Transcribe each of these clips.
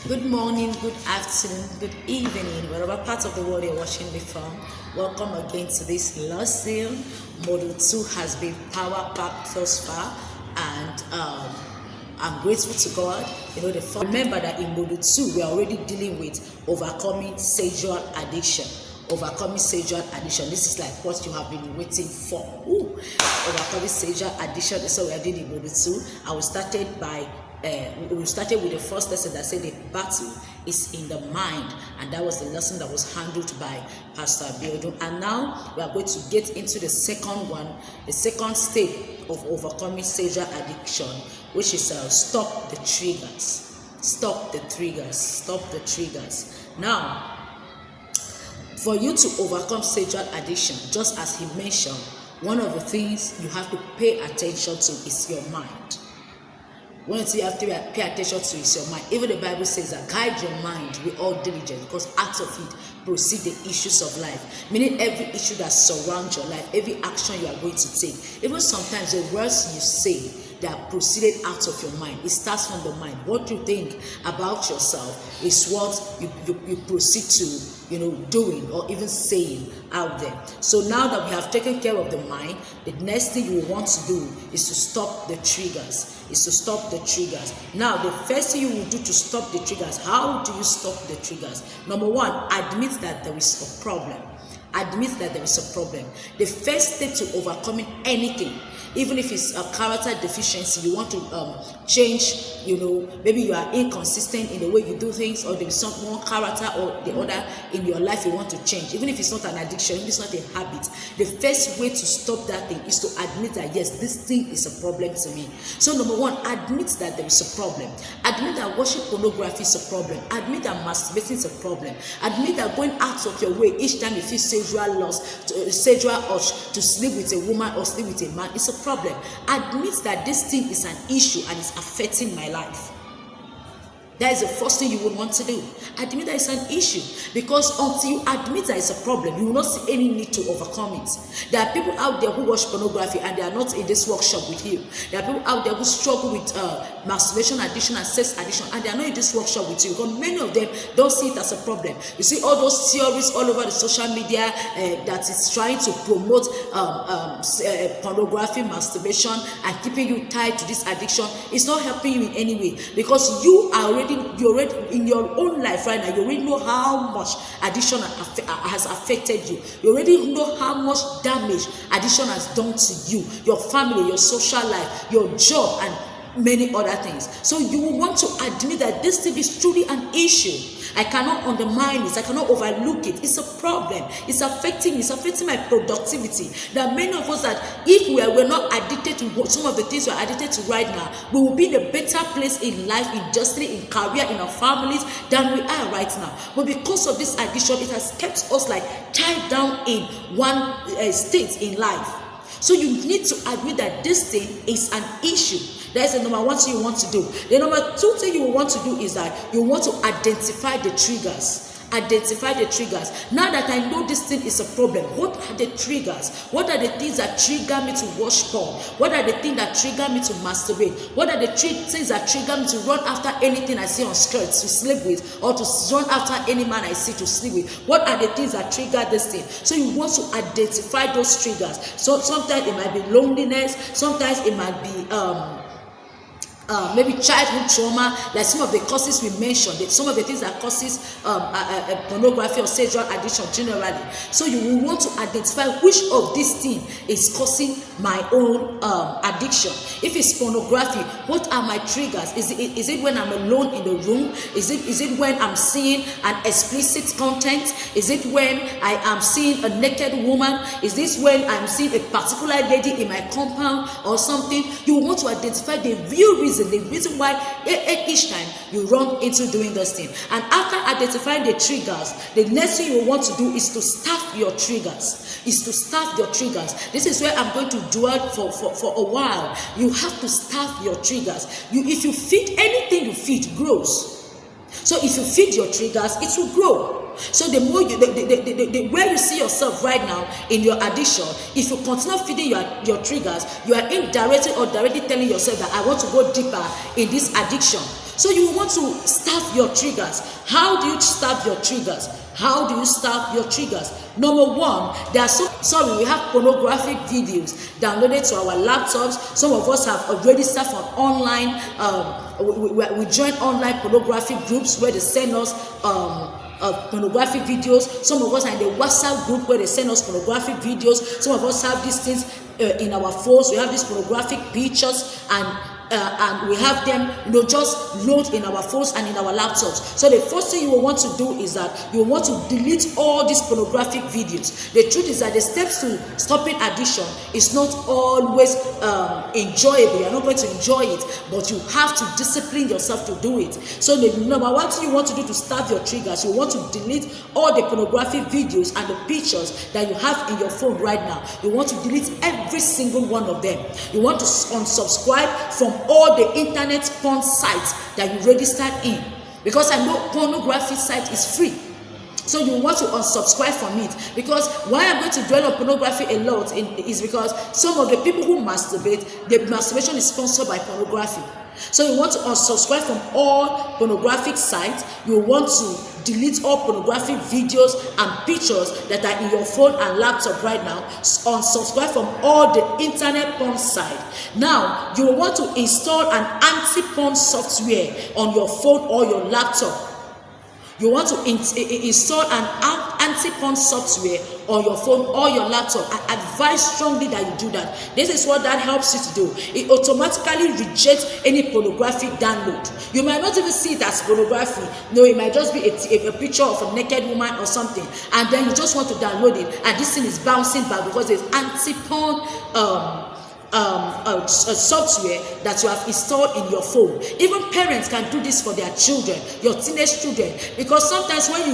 Good morning, good afternoon, good evening, wherever part of the world you're watching me from. Welcome again to this lesson. Module 2 has been power packed thus far, and I'm grateful to God. Remember that in Module 2, we are already dealing with overcoming sexual addiction. Overcoming sexual addiction. This is like what you have been waiting for. Overcoming sexual addiction. So we are doing in Module 2, and we started with the first lesson that said the battle is in the mind, and that was the lesson that was handled by Pastor Abiodun. And now we are going to get into the second one, the second step of overcoming sexual addiction, which is stop the triggers. Stop the triggers. Stop the triggers. Now, for you to overcome sexual addiction, just as he mentioned, one of the things you have to pay attention to is your mind. One thing you have to pay attention to is your mind. Even the Bible says that guide your mind with all diligence, because out of it proceed the issues of life. Meaning every issue that surrounds your life, every action you are going to take. Even sometimes the words you say, they are proceeded out of your mind. It starts from the mind. What you think about yourself is what you proceed to doing or even saying out there. So now that we have taken care of the mind, the next thing you will want to do is to stop the triggers. Now, the first thing you will do to stop the triggers, how do you stop the triggers? Number one, admit that there is a problem. Admit that there is a problem. The first step to overcoming anything, even if it's a character deficiency, you want to change, maybe you are inconsistent in the way you do things, or there is one character or the other in your life you want to change, even if it's not an addiction, if it's not a habit. The first way to stop that thing is to admit that, yes, this thing is a problem to me. So number one, admit that there is a problem. Admit that watching pornography is a problem. Admit that masturbating is a problem. Admit that going out of your way each time you feel sexual lust, sexual urge to sleep with a woman or sleep with a man is a problem. Admit that this thing is an issue and it's affecting my life. That is the first thing you would want to do. Admit that it's an issue, because until you admit that it's a problem, you will not see any need to overcome it. There are people out there who watch pornography and they are not in this workshop with you. There are people out there who struggle with masturbation addiction and sex addiction, and they are not in this workshop with you, because many of them don't see it as a problem. You see all those theories all over the social media that is trying to promote pornography, masturbation, and keeping you tied to this addiction. It's not helping you in any way, because you already in your own life right now, you already know how much addiction has affected you. You already know how much damage addiction has done to you, your family, your social life, your job, and many other things. So you will want to admit that this thing is truly an issue. I cannot undermine it. I cannot overlook it. It's a problem. It's affecting me. It's affecting my productivity. There are many of us that if we were not addicted to some of the things we're addicted to right now, we will be in a better place in life, in destiny, in career, in our families than we are right now. But because of this addiction, it has kept us like tied down in one state in life. So you need to admit that this thing is an issue. That is the number one thing you want to do. The number two thing you want to do is that you want to identify the triggers. Identify the triggers. Now that I know this thing is a problem, what are the triggers? What are the things that trigger me to watch porn? What are the things that trigger me to masturbate? What are the things that trigger me to run after anything I see on skirts to sleep with, or to run after any man I see to sleep with? What are the things that trigger this thing? So you want to identify those triggers. So sometimes it might be loneliness. Sometimes it might be maybe childhood trauma, like some of the causes we mentioned, some of the things that causes pornography or sexual addiction generally. So you will want to identify which of these things is causing my own addiction. If it's pornography, what are my triggers? Is it when I'm alone in the room? Is it when I'm seeing an explicit content? Is it when I am seeing a naked woman? Is this when I'm seeing a particular lady in my compound or something? You want to identify the real reason, the reason why each time you run into doing this thing. And after identifying the triggers, the next thing you want to do is to staff your triggers. This is where I'm going to dwell for a while. You have to staff your triggers. If you feed anything you feed grows. So if you feed your triggers, it will grow. So the more the where you see yourself right now in your addiction, if you continue feeding your triggers, you are indirectly or directly telling yourself that I want to go deeper in this addiction. So you want to starve your triggers. How do you starve your triggers? How do you starve your triggers? Number one, there are we have pornographic videos downloaded to our laptops. Some of us have already started on online. We join online pornographic groups where they send us pornographic videos. Some of us are in the WhatsApp group where they send us pornographic videos. Some of us have these things in our phones. We have these pornographic pictures, and we have them, just load in our phones and in our laptops. So the first thing you will want to do is that you will want to delete all these pornographic videos. The truth is that the steps to stopping addiction is not always enjoyable. You're not going to enjoy it, but you have to discipline yourself to do it. So the number one thing you want to do to start your triggers, you want to delete all the pornographic videos and the pictures that you have in your phone right now. You want to delete every single one of them. You want to unsubscribe from all the internet porn sites that you registered in, because I know pornography site is free. So you want to unsubscribe from it, because why I'm going to dwell on pornography a lot is because some of the people who masturbate, the masturbation is sponsored by pornography. So you want to unsubscribe from all pornographic sites. You want to delete all pornographic videos and pictures that are in your phone and laptop right now. Unsubscribe from all the internet porn site. Now you will want to install an anti-porn software on your phone or your laptop. You want to install an anti-porn software on your phone or your laptop. I advise strongly that you do that. This is what that helps you to do. It automatically rejects any pornographic download. You might not even see it as pornography. No, it might just be a picture of a naked woman or something, and then you just want to download it, and this thing is bouncing back because it's anti-porn a software that you have installed in your phone. Even parents can do this for their children, your teenage children, because sometimes when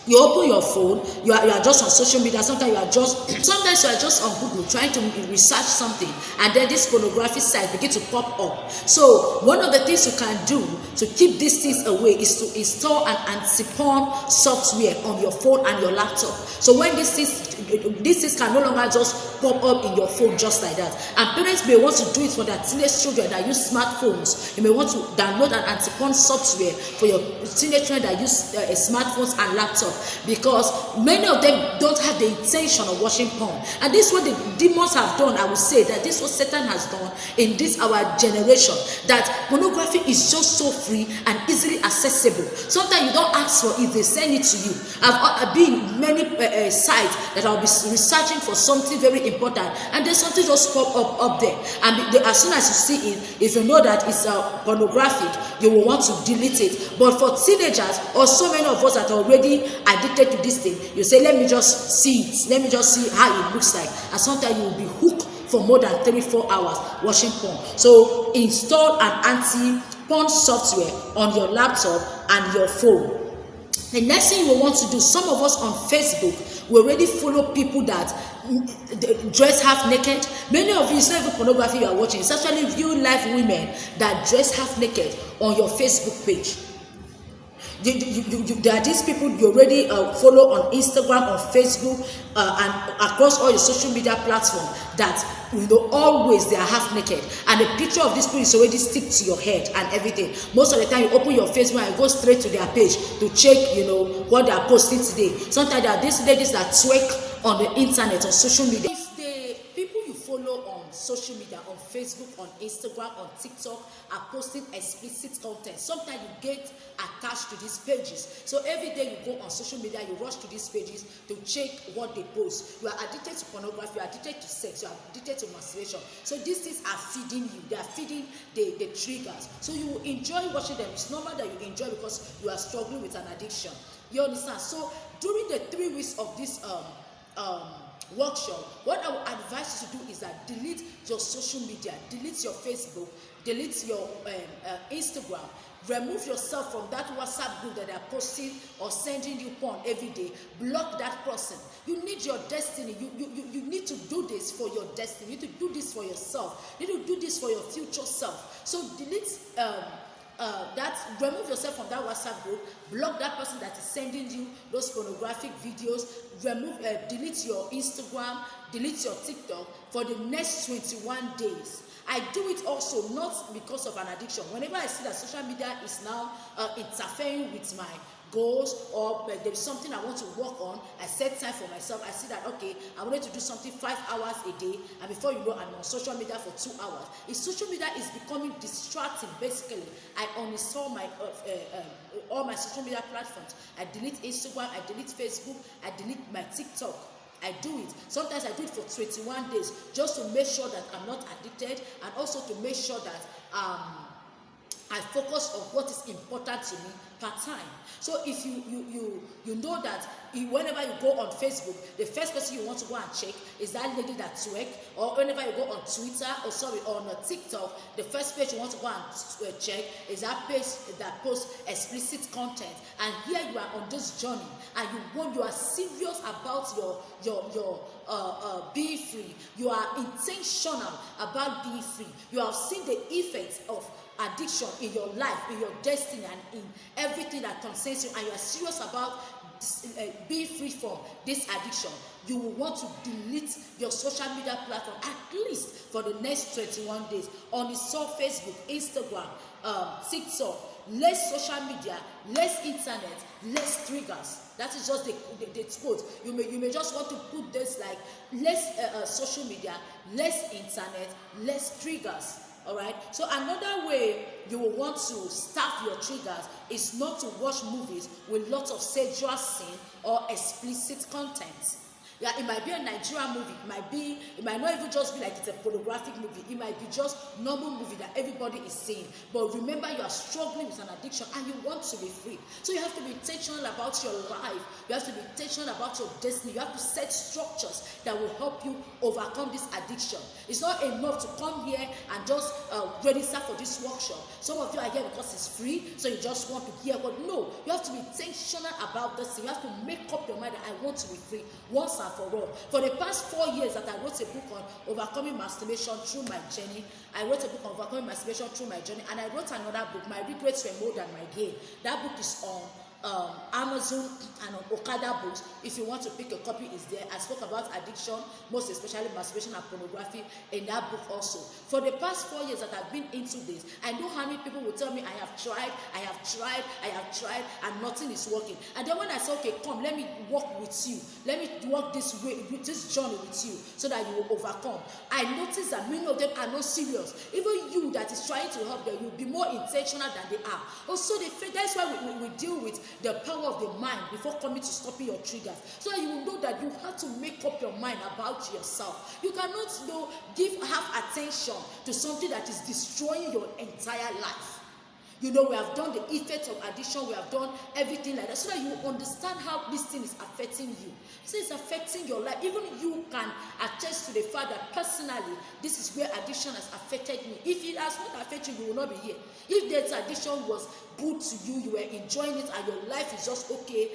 you open your phone, you are just on social media. Sometimes you are just on Google trying to research something, and then this pornography site begin to pop up. So one of the things you can do to keep these things away is to install an anti-porn software on your phone and your laptop. So when these things can no longer just pop up in your phone just like that. And parents may want to do it for their teenage children that use smartphones. You may want to download an anti-porn software for your teenage children that use smartphones and laptops, because many of them don't have the intention of watching porn. And this is what the demons have done. I would say that this is what Satan has done in this our generation, that pornography is just so free and easily accessible. Sometimes you don't ask for it, they send it to you. I've been in many sites that I'll be researching for something very important, and then something just pop up there, and as soon as you see it, if you know that it's pornographic, you will want to delete it. But for teenagers, or so many of us that are already addicted to this thing, you say, let me just see it, let me just see how it looks like, and sometimes you will be hooked for more than 3-4 hours watching porn. So install an anti-porn software on your laptop and your phone. The next thing you will want to do, some of us on Facebook, we already follow people that dress half naked. Many of you, it's not even pornography you are watching, it's actually real life women that dress half naked on your Facebook page. There are these people you already follow on Instagram, on Facebook, and across all your social media platforms that always they are half naked, and the picture of this people is already stick to your head and everything. Most of the time you open your Facebook and go straight to their page to check what they are posting today. Sometimes there are these ladies that twerk on the internet, on social media. If the people you follow on social media, on Facebook, on Instagram, on TikTok are posting explicit content, sometimes you get attached to these pages. So every day you go on social media, you rush to these pages to check what they post. You are addicted to pornography, you are addicted to sex, you are addicted to masturbation. So these things are feeding you, they are feeding the triggers. So you will enjoy watching them. It's normal that you enjoy because you are struggling with an addiction. You understand? So during the 3 weeks of this workshop, what I would advise you to do is that delete your social media, delete your Facebook, delete your Instagram, remove yourself from that WhatsApp group that they are posting or sending you porn every day. Block that person. You need your destiny. You need to do this for your destiny. You need to do this for yourself. You need to do this for your future self. So delete remove yourself from that WhatsApp group, block that person that is sending you those pornographic videos, delete your Instagram, delete your TikTok for the next 21 days. I do it also not because of an addiction. Whenever I see that social media is now interfering with my goals, or there's something I want to work on, I set time for myself. I see that, okay, I wanted to do something 5 hours a day, and before you know, I'm on social media for 2 hours. If social media is becoming distracting, basically, I uninstall my all my social media platforms. I delete Instagram, I delete Facebook, I delete my TikTok. I do it. Sometimes I do it for 21 days just to make sure that I'm not addicted, and also to make sure that I focus on what is important to me per time. So if you know that whenever you go on Facebook, the first person you want to go and check is that lady that twerk, or whenever you go on Twitter, or on TikTok, the first page you want to go and check is that page that posts explicit content. And here you are on this journey, and you are serious about your being free. You are intentional about being free. You have seen the effects of addiction in your life, in your destiny, and in everything that concerns you, and you are serious about being free from this addiction. You will want to delete your social media platform at least for the next 21 days. Uninstall Facebook, Instagram, TikTok, less social media, less internet, less triggers. That is just the quote. You may just want to put this like less social media, less internet, less triggers. All right. So another way you will want to staff your triggers is not to watch movies with lots of sexual sin or explicit content. Yeah, it might be a Nigerian movie. It might not even just be like it's a pornographic movie. It might be just normal movie that everybody is seeing. But remember, you are struggling with an addiction and you want to be free. So you have to be intentional about your life. You have to be intentional about your destiny. You have to set structures that will help you overcome this addiction. It's not enough to come here and just register for this workshop. Some of you are here because it's free, so you just want to hear. But no, you have to be intentional about this. You have to make up your mind that I want to be free once and for all. For the past 4 years that I wrote a book on overcoming masturbation through my journey, I wrote a book on overcoming masturbation through my journey, and I wrote another book, My Regrets Were More Than My Gain. That book is on Amazon and on Okada Books. If you want to pick a copy, it's there. I spoke about addiction, most especially masturbation and pornography, in that book also. For the past 4 years that I've been into this, I know how many people will tell me I have tried, and nothing is working. And then when I say, okay, come, let me walk with you, let me walk this way, this journey with you, so that you will overcome, I notice that many of them are not serious. Even you that is trying to help them, you'll be more intentional than they are. Also, that's why we deal with the power of the mind before coming to stopping your triggers, so that you will know that you have to make up your mind about yourself. You cannot give half attention to something that is destroying your entire life. We have done the effects of addiction, we have done everything like that, so that you understand how this thing is affecting you. So it's affecting your life. Even you can attest to the fact that personally, this is where addiction has affected me. If it has not affected you, you will not be here. If that addiction was good to you, you were enjoying it, and your life is just okay,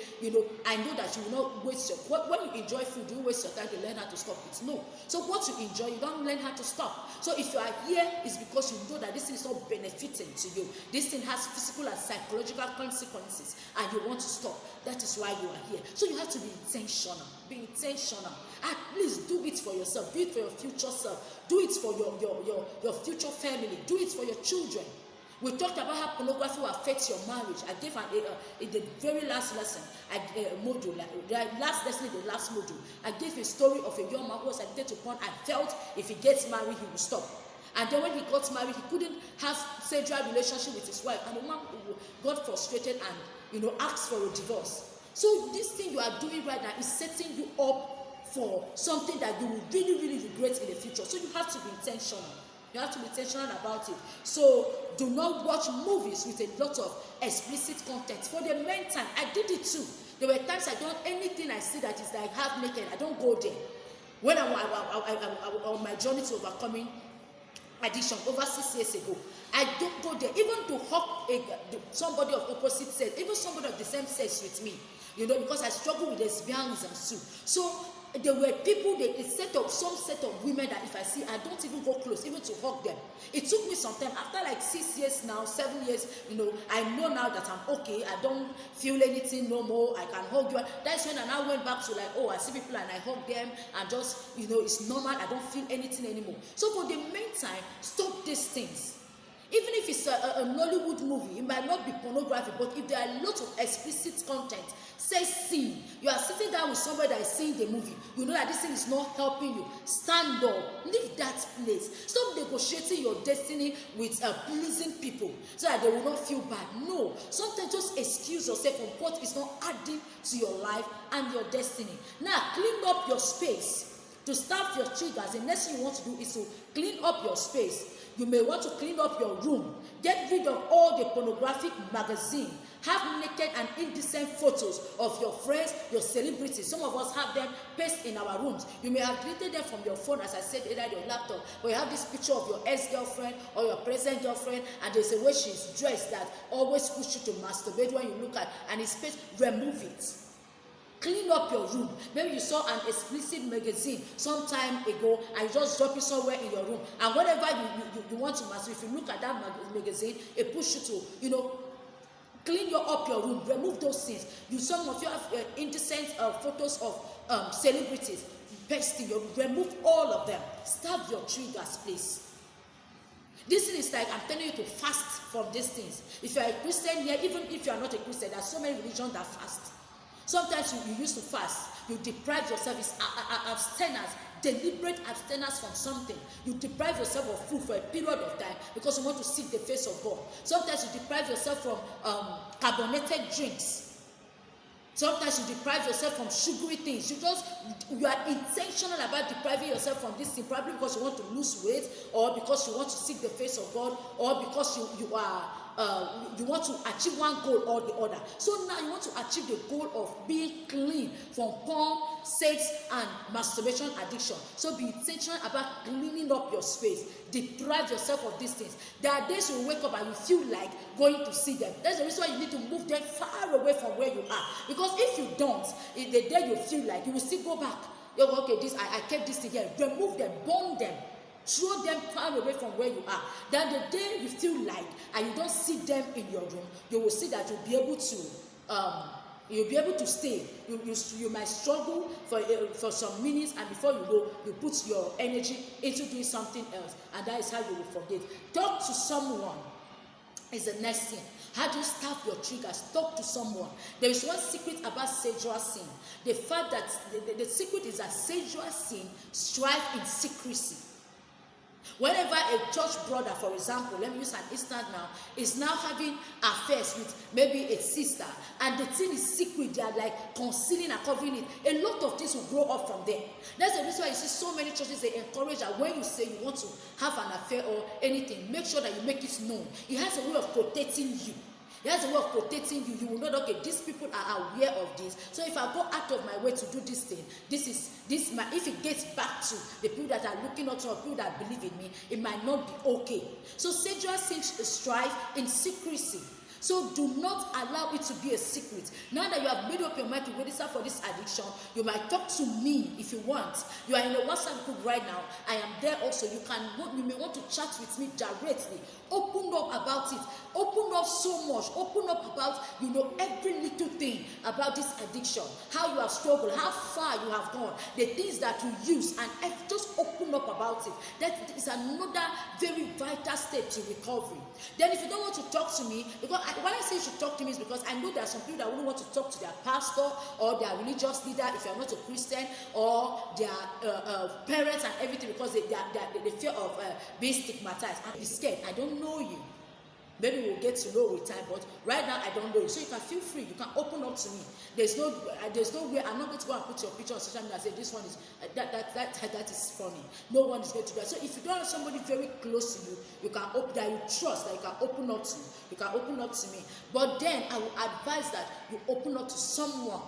I know that you will not waste your, when you enjoy food, do you waste your time to learn how to stop it? No. So what you enjoy, you don't learn how to stop. So if you are here, it's because you know that this thing is not benefiting to you. This thing has physical and psychological consequences, and you want to stop. That is why you are here. So you have to be intentional. Be intentional. At least do it for yourself. Do it for your future self. Do it for your future family. Do it for your children. We talked about how pornography will affect your marriage. I gave in the very last lesson, module, the last module, I gave a story of a young man who was addicted to porn and felt if he gets married, he will stop. And then when he got married, he couldn't have sexual relationship with his wife, and the man got frustrated and asked for a divorce. So this thing you are doing right now is setting you up for something that you will really, really regret in the future. So you have to be intentional. You have to be intentional about it. So do not watch movies with a lot of explicit content. For the meantime, I did it too. There were times I don't, anything I see that is like half naked, I don't go there. When I'm on my journey to overcoming addiction over 6 years ago, I don't go there. Even to hug somebody of opposite sex, even somebody of the same sex with me, because I struggle with lesbianism too. So There were people, some set of women that if I see, I don't even go close, even to hug them. It took me some time. After like 6 years now, 7 years, I know now that I'm okay. I don't feel anything no more. I can hug you. That's when I now went back to like, oh, I see people and I hug them and just, it's normal. I don't feel anything anymore. So for the meantime, stop these things. Even if it's a Nollywood movie, it might not be pornography, but if there are lots of explicit content, say sin, you are sitting down with somebody that is seeing the movie, you know that this thing is not helping you, stand up, leave that place. Stop negotiating your destiny with pleasing people so that they will not feel bad. No, sometimes just excuse yourself from what is not adding to your life and your destiny. Now, clean up your space. To start your triggers, the next thing you want to do is to clean up your space. You may want to clean up your room. Get rid of all the pornographic magazine. Have naked and indecent photos of your friends, your celebrities. Some of us have them pasted in our rooms. You may have deleted them from your phone, as I said, either your laptop, but you have this picture of your ex-girlfriend or your present girlfriend, and there's a way she's dressed that always pushes you to masturbate when you look at, and it's pasted. Remove it. Clean up your room. Maybe you saw an explicit magazine some time ago and you just drop it somewhere in your room. And whenever you want to masturbate, if you look at that magazine, it pushes you to, clean up your room. Remove those things. Some of you have indecent photos of celebrities. Paste in your room. Remove all of them. Starve your triggers, please. This thing is like I'm telling you to fast from these things. If you are a Christian here, even if you are not a Christian, there are so many religions that fast. Sometimes you used to fast, you deprive yourself, it's abstinence, deliberate abstinence from something. You deprive yourself of food for a period of time because you want to seek the face of God. Sometimes you deprive yourself from carbonated drinks. Sometimes you deprive yourself from sugary things. You are intentional about depriving yourself from this thing, probably because you want to lose weight, or because you want to seek the face of God, or because you want to achieve one goal or the other. So now you want to achieve the goal of being clean from porn, sex, and masturbation addiction. So be intentional about cleaning up your space. Deprive yourself of these things. There are days you wake up and you feel like going to see them. That's the reason why you need to move them far away from where you are. Because if you don't, in the day you feel like, you will still go back. You go, okay, I kept this thing here. Remove them, burn them. Throw them far away from where you are. Then the day you feel like and you don't see them in your room, you will see that you'll be able to stay. You might struggle for some minutes, and before you go, you put your energy into doing something else, and that is how you will forget. Talk to someone is the next thing. How do you stop your triggers? Talk to someone. There is one secret about sexual sin. The fact that the secret is that sexual sin strives in secrecy. Whenever a church brother, for example, let me use an instance now, is now having affairs with maybe a sister, and the thing is secret, they are like concealing and covering it, a lot of things will grow up from there. That's the reason why you see so many churches, they encourage that when you say you want to have an affair or anything, make sure that you make it known. It has a way of protecting you. There's a way of protecting you. You will know, okay, these people are aware of this. So if I go out of my way to do this thing, if it gets back to the people that are looking up to, or people that believe in me, it might not be okay. So sexual sin strive in secrecy. So do not allow it to be a secret. Now that you have made up your mind to register for this addiction, you might talk to me if you want. You are in a WhatsApp group right now. I am there also. You may want to chat with me directly. Open up about it. Open up so much. Open up about, every little thing about this addiction. How you have struggled, how far you have gone, the things that you use, and just open up about it. That is another very vital step to recovery. Then if you don't want to talk to me, because when I say you should talk to me is because I know there are some people that wouldn't want to talk to their pastor or their religious leader if you're not a Christian, or their parents and everything, because they fear of being stigmatized and be scared. I don't know you. Maybe we'll get to know with time, but right now I don't know you. So you can feel free. You can open up to me. There's no way. I'm not going to go and put your picture on social media and say this one is that is funny. No one is going to do that. So if you don't have somebody very close to you, you can open that you trust, that you can open up to. You can open up to me. But then I will advise that you open up to someone.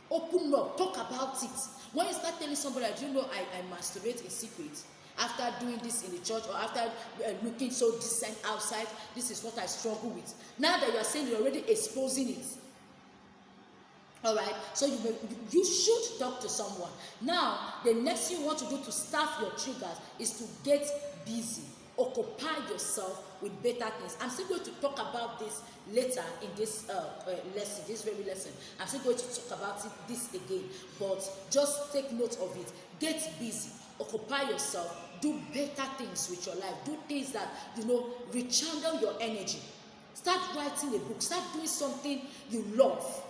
Open up. Talk about it. When you start telling somebody, do you know I masturbate in secret? After doing this in the church, or after looking so decent outside, this is what I struggle with. Now that you are saying, you're already exposing it. All right, so you should talk to someone. Now, the next thing you want to do to staff your triggers is to get busy. Occupy yourself with better things. I'm still going to talk about this later in this lesson, this very lesson. I'm still going to talk about this again, but just take note of it. Get busy. Occupy yourself. Do better things with your life. Do things that, rechannel your energy. Start writing a book. Start doing something you love.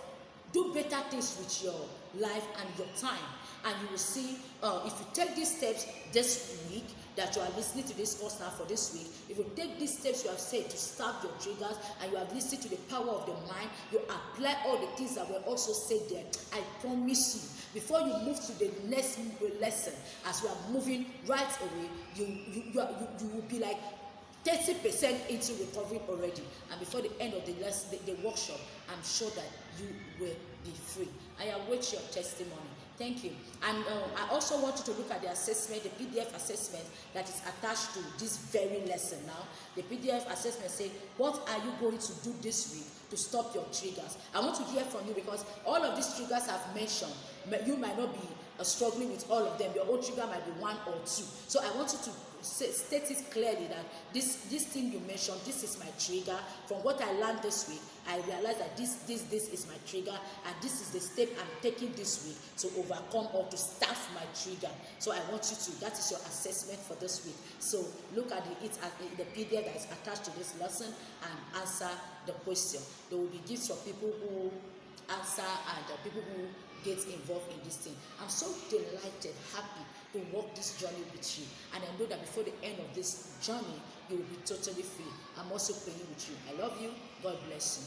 Do better things with your life and your time, and you will see if you take these steps this week that you are listening to this course now for this week. If you take these steps you have said to start your triggers, and you have listened to the power of the mind, you apply all the things that were also said there, I promise you, before you move to the next lesson, as we are moving right away, you will be like 30% into recovery already, and before the end of the workshop, I'm sure that you will be free. I await your testimony. Thank you. And I also want you to look at the assessment, the PDF assessment that is attached to this very lesson now. The PDF assessment says, what are you going to do this week to stop your triggers? I want to hear from you, because all of these triggers I've mentioned, you might not be struggling with all of them. Your own trigger might be one or two. So I want you to state it clearly that this thing you mentioned, this is my trigger. From what I learned this week, I realized that this is my trigger, and this is the step I'm taking this week to overcome or to staff my trigger. So I want you to, that is your assessment for this week. So look at the PDF that is attached to this lesson and answer the question. There will be gifts for people who answer and people who get involved in this thing. I'm so delighted, happy to walk this journey with you, and I know that before the end of this journey you will be totally free. I'm also praying with you. I love you. God bless you.